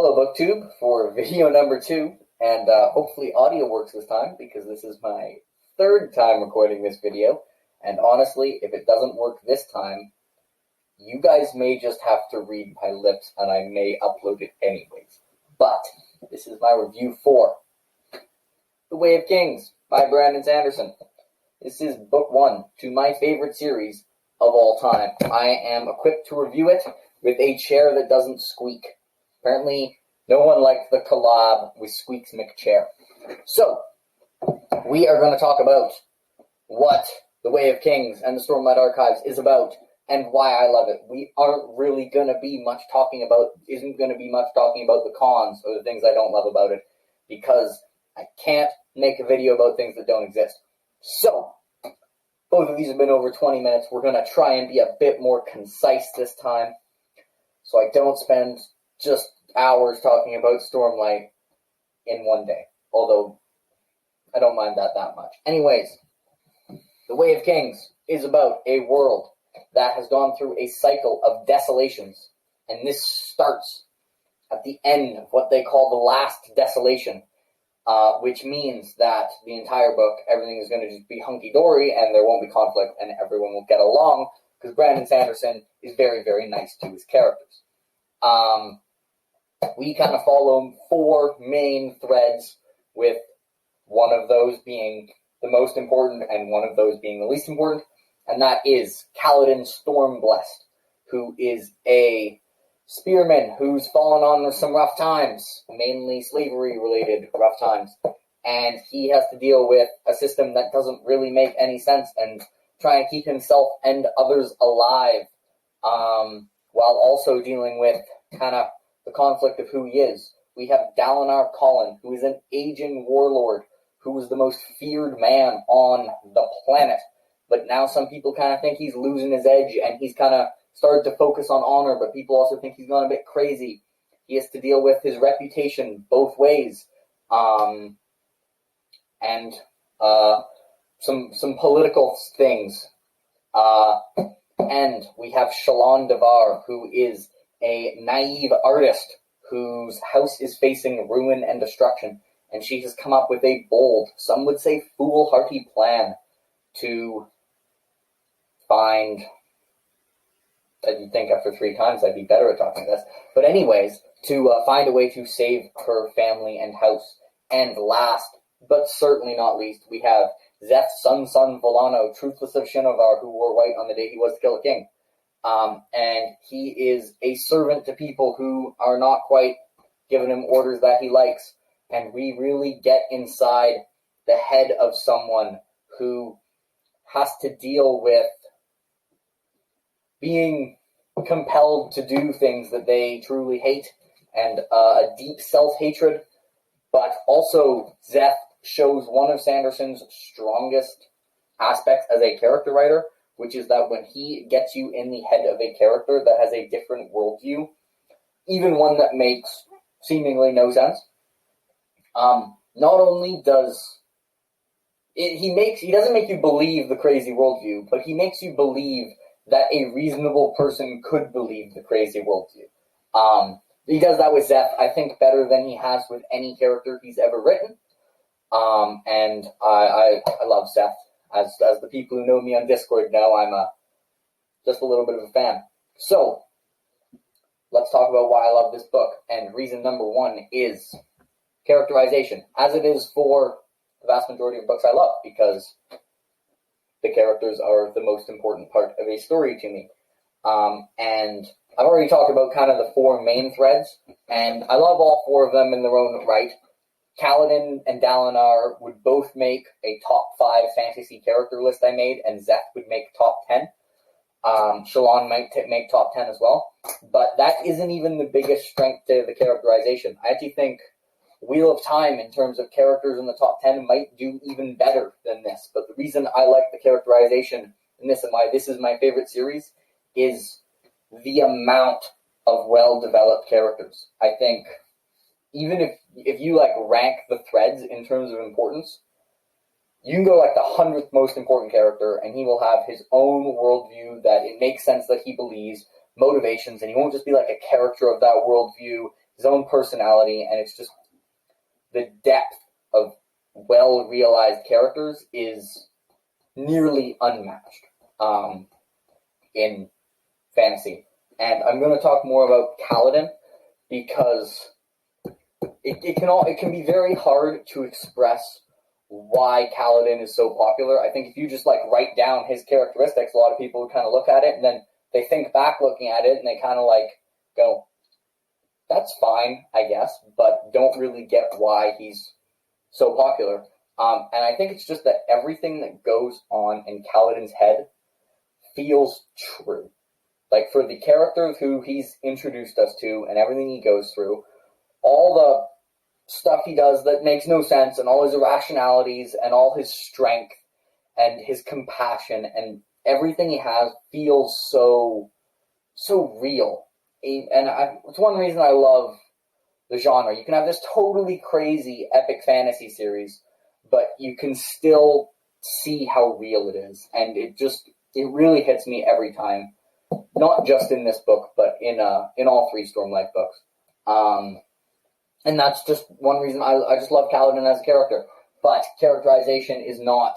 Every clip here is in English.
Hello BookTube for video number 2, and hopefully audio works this time because this is my third time recording this video, and honestly, if it doesn't work this time, you guys may just have to read my lips and I may upload it anyways. But this is my review for The Way of Kings by Brandon Sanderson. This is book 1 to my favorite series of all time. I am equipped to review it with a chair that doesn't squeak. Apparently, no one liked the collab with Squeaks McChair. So, we are going to talk about what The Way of Kings and the Stormlight Archives is about and why I love it. We aren't really going to be much talking about the cons or the things I don't love about it because I can't make a video about things that don't exist. So, both of these have been over 20 minutes. We're going to try and be a bit more concise this time so I don't spend just hours talking about Stormlight in one day. Although, I don't mind that much. Anyways, The Way of Kings is about a world that has gone through a cycle of desolations. And this starts at the end of what they call the last desolation. Which means that the entire book, everything is going to just be hunky-dory and there won't be conflict and everyone will get along because Brandon Sanderson is very, very nice to his characters. We kind of follow 4 main threads, with one of those being the most important and one of those being the least important, and that is Kaladin Stormblessed, who is a spearman who's fallen on some rough times, mainly slavery-related rough times, and he has to deal with a system that doesn't really make any sense and try and keep himself and others alive, while also dealing with kind of the conflict of who he is. We have Dalinar Kholin, who is an aging warlord, who was the most feared man on the planet, but now some people kind of think he's losing his edge and he's kind of started to focus on honor, but people also think he's gone a bit crazy. He has to deal with his reputation both ways, and some political things. And we have Shallan Davar, who is a naive artist whose house is facing ruin and destruction, and she has come up with a bold, some would say foolhardy plan to find... You'd think after 3 times I'd be better at talking this. But anyways, to find a way to save her family and house. And last, but certainly not least, we have Szeth's son Vallano, Truthless of Shinovar, who wore white on the day he was to kill a king. And he is a servant to people who are not quite giving him orders that he likes. And we really get inside the head of someone who has to deal with being compelled to do things that they truly hate, and a deep self-hatred, but also Szeth shows one of Sanderson's strongest aspects as a character writer, which is that when he gets you in the head of a character that has a different worldview, even one that makes seemingly no sense, not only does he doesn't make you believe the crazy worldview, but he makes you believe that a reasonable person could believe the crazy worldview. He does that with Szeth, I think, better than he has with any character he's ever written. And I love Szeth. As the people who know me on Discord know, I'm just a little bit of a fan. So, let's talk about why I love this book. And reason number 1 is characterization, as it is for the vast majority of books I love, because the characters are the most important part of a story to me. And I've already talked about kind of the 4 main threads, and I love all 4 of them in their own right. Kaladin and Dalinar would both make a top 5 fantasy character list I made, and Szeth would make top 10. Shallan might make top 10 as well. But that isn't even the biggest strength to the characterization. I actually think Wheel of Time, in terms of characters in the top 10, might do even better than this. But the reason I like the characterization in this and why this is my favorite series is the amount of well-developed characters. I think even if you rank the threads in terms of importance, you can go the 100th most important character and he will have his own worldview that it makes sense that he believes, motivations, and he won't just be a character of that worldview his own personality, and it's just the depth of well-realized characters is nearly unmatched in fantasy. And I'm going to talk more about Kaladin because it can be very hard to express why Kaladin is so popular. I think if you just write down his characteristics, a lot of people would kind of look at it and then they think back looking at it and they kind of go, that's fine, I guess, but don't really get why he's so popular. And I think it's just that everything that goes on in Kaladin's head feels true. For the characters who he's introduced us to and everything he goes through, all the stuff he does that makes no sense and all his irrationalities and all his strength and his compassion and everything he has feels so real. And it's one reason I love the genre. You can have this totally crazy epic fantasy series, but you can still see how real it is. And it really hits me every time. Not just in this book, but in all three Stormlight books. And that's just one reason I just love Kaladin as a character. But characterization is not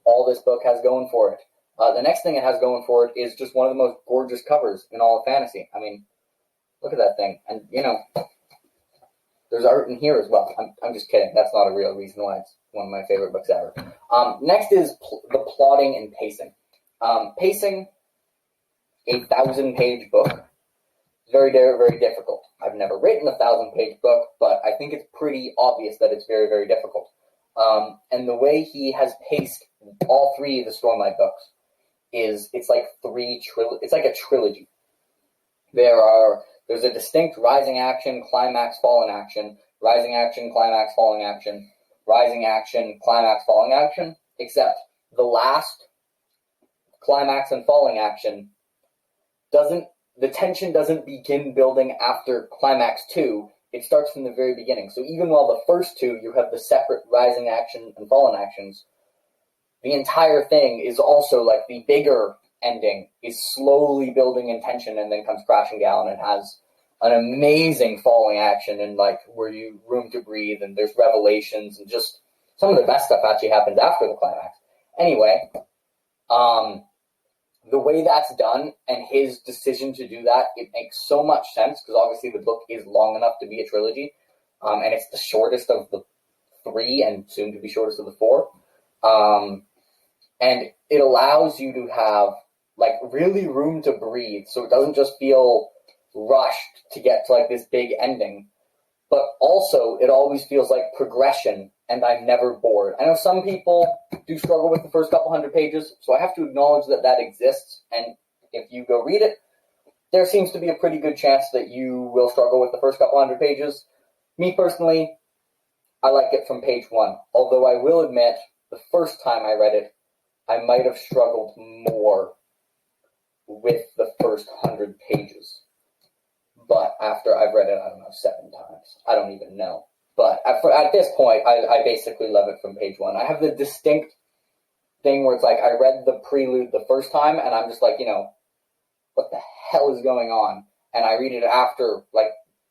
all this book has going for it. The next thing it has going for it is just one of the most gorgeous covers in all of fantasy. I mean, look at that thing. And, there's art in here as well. I'm just kidding. That's not a real reason why it's one of my favorite books ever. Next is the plotting and pacing. Pacing a 1,000-page book is very, very, very difficult. I've never written a 1,000-page book, but I think it's pretty obvious that it's very, very difficult. And the way he has paced all three of the Stormlight books it's like a trilogy. There's a distinct rising action, climax, falling action, rising action, climax, falling action, rising action, climax, falling action, except the last climax and falling action the tension doesn't begin building after climax 2. It starts from the very beginning. So even while the first two, you have the separate rising action and fallen actions, the entire thing is also the bigger ending is slowly building in tension and then comes crashing down and has an amazing falling action and where you room to breathe and there's revelations and just some of the best stuff actually happens after the climax. Anyway, the way that's done and his decision to do that, it makes so much sense because obviously the book is long enough to be a trilogy, and it's the shortest of the 3 and soon to be shortest of the 4. And it allows you to have really room to breathe, so it doesn't just feel rushed to get to this big ending, but also it always feels like progression, and I'm never bored. I know some people do struggle with the first couple hundred pages, so I have to acknowledge that exists, and if you go read it, there seems to be a pretty good chance that you will struggle with the first couple hundred pages. Me personally, I like it from page 1, although I will admit, the first time I read it, I might have struggled more with the first 100 pages. But after I've read it, 7 times. I don't even know. But at this point, I basically love it from page 1. I have the distinct thing where it's I read the prelude the first time, and I'm just what the hell is going on? And I read it after,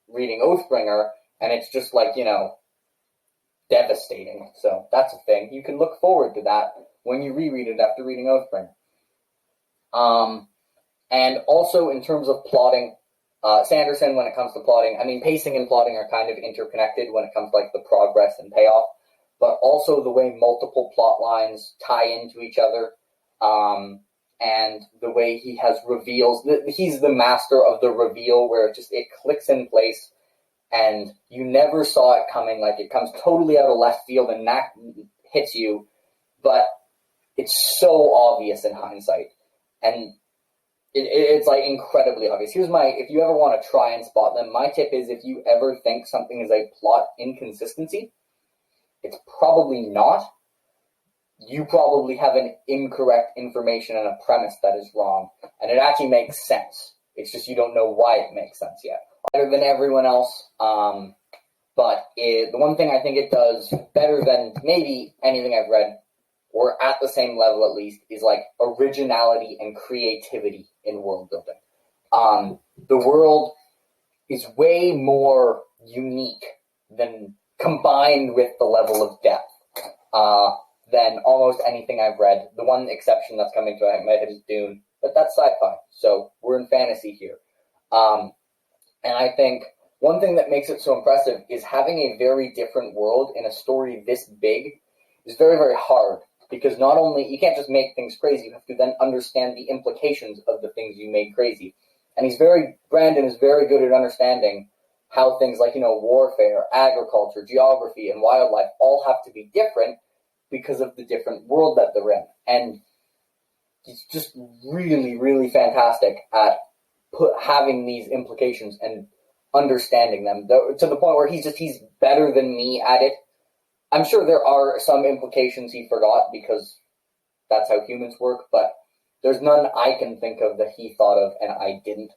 reading Oathbringer, and it's just, devastating. So that's a thing. You can look forward to that when you reread it after reading Oathbringer. And also in terms of plotting, Sanderson, when it comes to plotting, pacing and plotting are kind of interconnected when it comes to the progress and payoff, but also the way multiple plot lines tie into each other, and the way he has reveals. He's the master of the reveal where it clicks in place, and you never saw it coming. It comes totally out of left field and that hits you, but it's so obvious in hindsight, and it's incredibly obvious. If you ever want to try and spot them, my tip is if you ever think something is a plot inconsistency, it's probably not. You probably have an incorrect information and a premise that is wrong, and it actually makes sense. It's just you don't know why it makes sense yet. Better than everyone else, but the one thing I think it does better than maybe anything I've read, or at the same level at least, is originality and creativity in world building. The world is way more unique than combined with the level of depth than almost anything I've read. The one exception that's coming to my head is Dune, but that's sci-fi, so we're in fantasy here. And I think one thing that makes it so impressive is having a very different world in a story this big is very, very hard, because not only, you can't just make things crazy, you have to then understand the implications of the things you made crazy. And Brandon is very good at understanding how things like, warfare, agriculture, geography, and wildlife all have to be different because of the different world that they're in. And he's just really, really fantastic at having these implications and understanding them, to the point where he's better than me at it. I'm sure there are some implications he forgot, because that's how humans work, but there's none I can think of that he thought of and I didn't.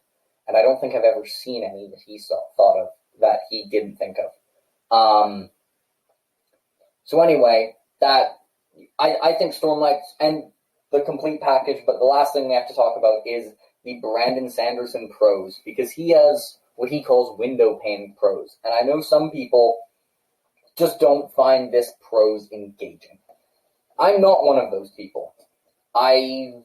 And I don't think I've ever seen any that he thought of that he didn't think of. So anyway, I think Stormlight and the complete package, but the last thing we have to talk about is the Brandon Sanderson prose, because he has what he calls window pane prose. And I know some people just don't find this prose engaging. I'm not one of those people. I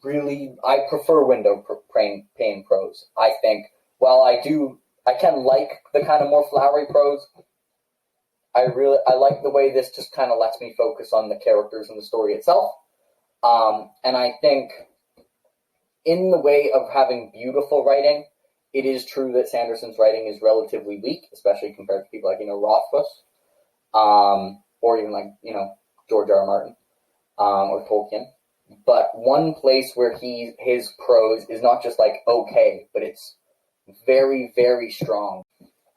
prefer window pane prose. I think, while I can like the kind of more flowery prose, I like the way this just kind of lets me focus on the characters and the story itself. And I think, in the way of having beautiful writing, it is true that Sanderson's writing is relatively weak, especially compared to people like, Rothfuss, or even George R. R. Martin, or Tolkien. But one place where his prose is not just okay, but it's very, very strong.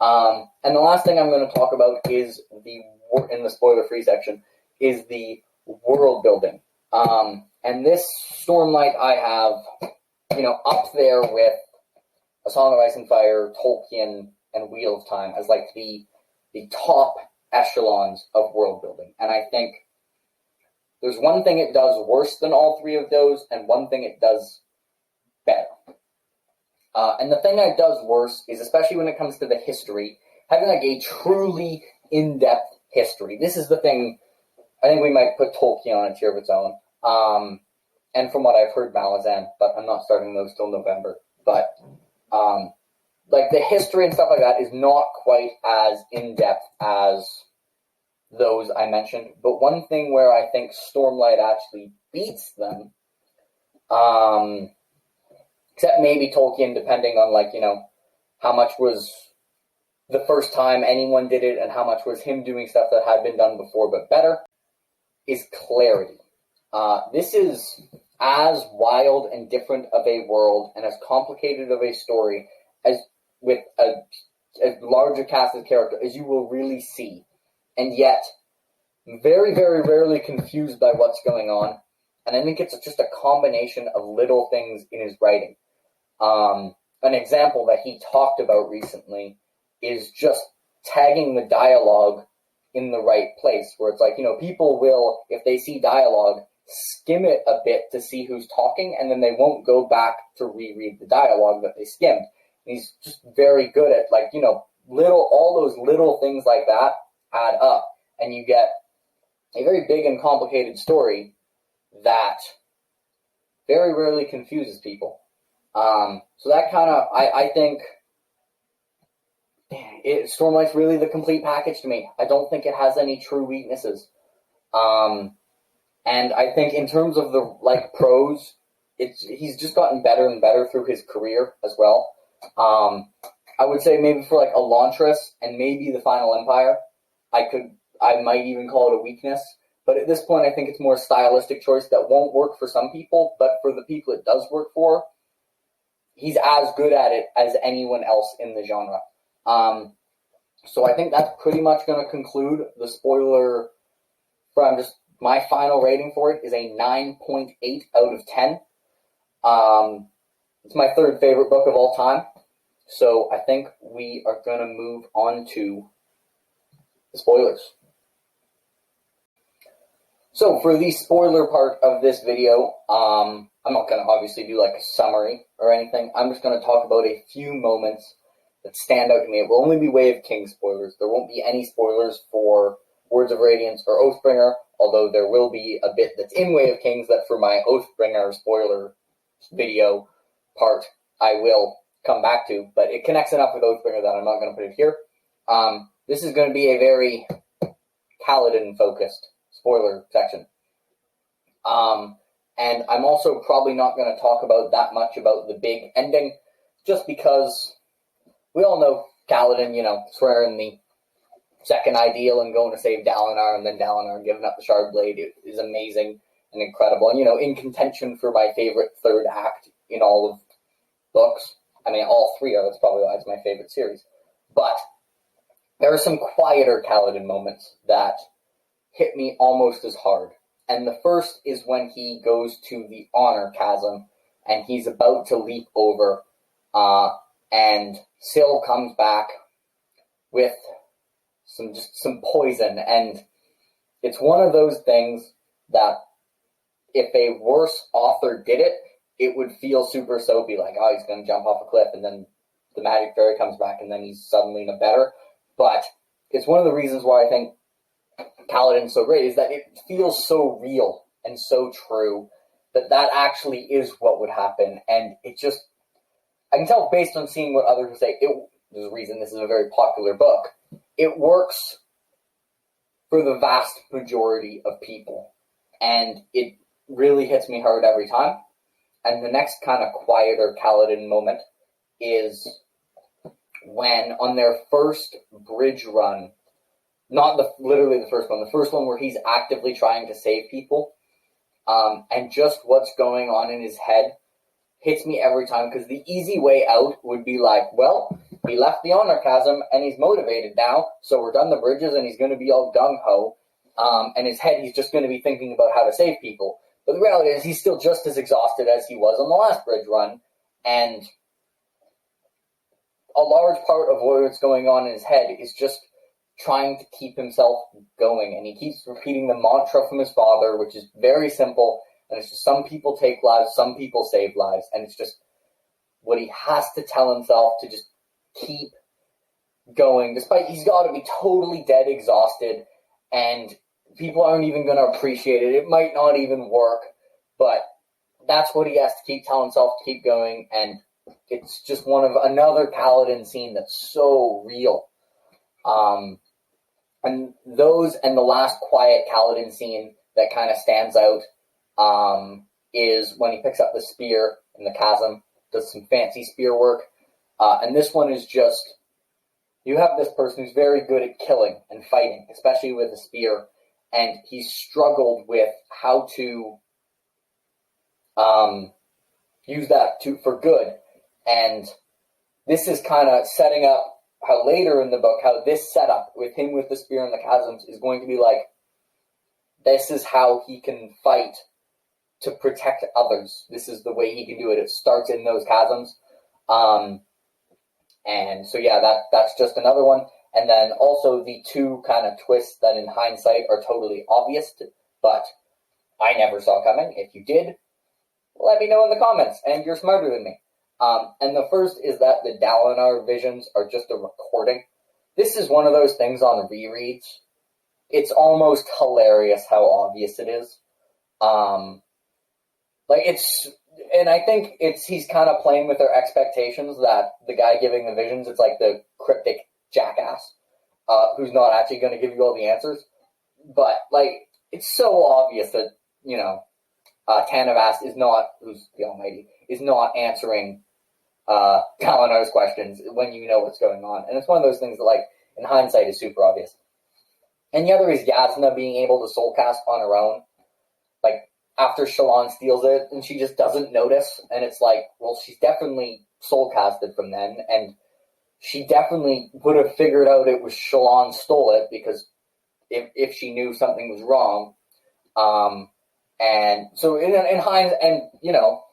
And the last thing I'm going to talk about is in the spoiler-free section, is the world building. And this Stormlight I have, up there with A Song of Ice and Fire, Tolkien, and Wheel of Time as the top echelons of world building. And I think there's one thing it does worse than all three of those, and one thing it does better. And the thing it does worse is, especially when it comes to the history, having a truly in-depth history. This is the thing, I think we might put Tolkien on a tier of its own. And from what I've heard, Malazan, but I'm not starting those till November. But, the history and stuff like that is not quite as in-depth as those I mentioned. But one thing where I think Stormlight actually beats them, except maybe Tolkien, depending on, how much was the first time anyone did it and how much was him doing stuff that had been done before but better, is clarity. This is as wild and different of a world and as complicated of a story as with as large a cast of character as you will really see, and yet very, very rarely confused by what's going on. And I think it's just a combination of little things in his writing. An example that he talked about recently is just tagging the dialogue in the right place, where it's people will, if they see dialogue, skim it a bit to see who's talking, and then they won't go back to reread the dialogue that they skimmed. And he's just very good at, all those little things like that add up, and you get a very big and complicated story that very rarely confuses people. So that kind of, I think, Stormlight's really the complete package to me. I don't think it has any true weaknesses. And I think in terms of the, prose, he's just gotten better and better through his career as well. I would say maybe for, Elantris and maybe The Final Empire, I might even call it a weakness. But at this point, I think it's more a stylistic choice that won't work for some people, but for the people it does work for, he's as good at it as anyone else in the genre. So I think that's pretty much going to conclude the spoiler. My final rating for it is a 9.8 out of 10. It's my third favorite book of all time. So I think we are going to move on to the spoilers. So for the spoiler part of this video, I'm not going to obviously do a summary or anything. I'm just going to talk about a few moments that stand out to me. It will only be Way of Kings spoilers. There won't be any spoilers for Words of Radiance or Oathbringer, although there will be a bit that's in Way of Kings that for my Oathbringer spoiler video part I will come back to, but it connects enough with Oathbringer that I'm not going to put it here. This is going to be a very Kaladin-focused spoiler section. And I'm also probably not going to talk about that much about the big ending, just because we all know Kaladin, swearing the second ideal and going to save Dalinar, and then Dalinar giving up the Shard Blade is amazing and incredible. And, in contention for my favorite third act in all of books. I mean, all three are. That's probably why it's my favorite series. But there are some quieter Kaladin moments that hit me almost as hard. And the first is when he goes to the Honor Chasm, and he's about to leap over, and Syl comes back with some poison, and it's one of those things that if a worse author did it, it would feel super soapy, like, oh, he's going to jump off a cliff, and then the magic fairy comes back, and then he's suddenly no better. But it's one of the reasons why I think Kaladin's so great, is that it feels so real and so true that actually is what would happen. And it just, I can tell based on seeing what others say, there's a reason this is a very popular book. It works for the vast majority of people. And it really hits me hard every time. And the next kind of quieter Kaladin moment is when on their first bridge run, not literally the first one where he's actively trying to save people, and just what's going on in his head hits me every time, because the easy way out would be like, well, he left the Honor Chasm and he's motivated now, so we're done the bridges and he's going to be all gung-ho, and his head he's just going to be thinking about how to save people. But the reality is he's still just as exhausted as he was on the last bridge run, and a large part of what's going on in his head is just trying to keep himself going, and he keeps repeating the mantra from his father, which is very simple, and it's just some people take lives, some people save lives, and it's just what he has to tell himself to just keep going, despite he's got to be totally dead exhausted, and people aren't even going to appreciate it. It might not even work, but that's what he has to keep telling himself to keep going, and it's just another Kaladin scene that's so real. And the last quiet Kaladin scene that kind of stands out is when he picks up the spear in the chasm, does some fancy spear work. And this one is just, you have this person who's very good at killing and fighting, especially with a spear, and he's struggled with how to use that for good. And this is kind of setting up how later in the book, how this setup with him with the spear in the chasms is going to be like, this is how he can fight to protect others. This is the way he can do it. It starts in those chasms. And so, yeah, that's just another one. And then also the two kind of twists that in hindsight are totally obvious, but I never saw coming. If you did, let me know in the comments, and you're smarter than me. And the first is that the Dalinar visions are just a recording. This is one of those things on rereads. It's almost hilarious how obvious it is. And I think he's kind of playing with their expectations that the guy giving the visions, it's like the cryptic jackass, who's not actually going to give you all the answers. But, it's so obvious that, Tanavast who's the Almighty, is not answering Dalinar's questions when you know what's going on. And it's one of those things that, in hindsight, is super obvious. And the other is Yasna being able to soulcast on her own. After Shallan steals it, and she just doesn't notice. And it's she's definitely soulcasted from then. And she definitely would have figured out it was Shallan stole it, because if she knew something was wrong. And so in hindsight, and,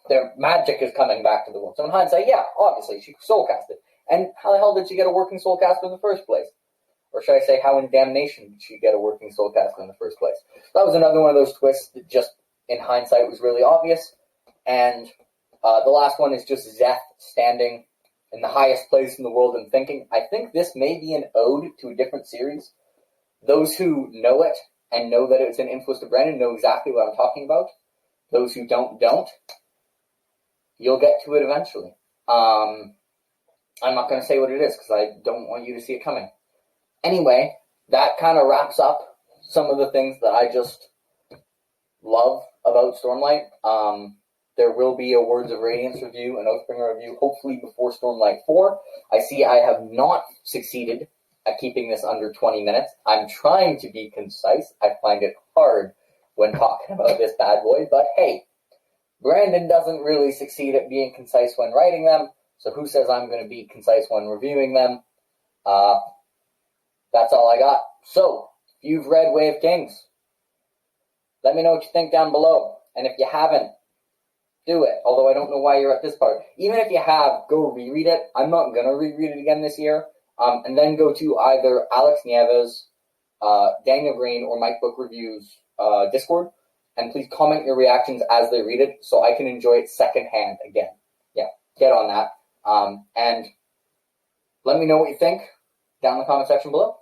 their magic is coming back to the world. So in hindsight, yeah, obviously, she soulcast it. And how the hell did she get a working soulcaster in the first place? Or should I say, how in damnation did she get a working soulcaster in the first place? That was another one of those twists that just, in hindsight, was really obvious. And the last one is just Szeth standing in the highest place in the world in thinking. I think this may be an ode to a different series. Those who know it and know that it's an influence to Brandon know exactly what I'm talking about. Those who don't. You'll get to it eventually. I'm not going to say what it is because I don't want you to see it coming. Anyway, that kind of wraps up some of the things that I just love about Stormlight. There will be a Words of Radiance review, an Oathbringer review, hopefully before Stormlight 4. I see I have not succeeded at keeping this under 20 minutes. I'm trying to be concise. I find it hard when talking about this bad boy, but hey, Brandon doesn't really succeed at being concise when writing them, so who says I'm going to be concise when reviewing them? That's all I got. So, if you've read Way of Kings, let me know what you think down below. And if you haven't, do it. Although I don't know why you're at this part. Even if you have, go reread it. I'm not going to reread it again this year. And then go to either Alex Nieves, Daniel Green, or Mike Book Reviews Discord. And please comment your reactions as they read it so I can enjoy it secondhand again. Yeah, get on that. And let me know what you think down in the comment section below.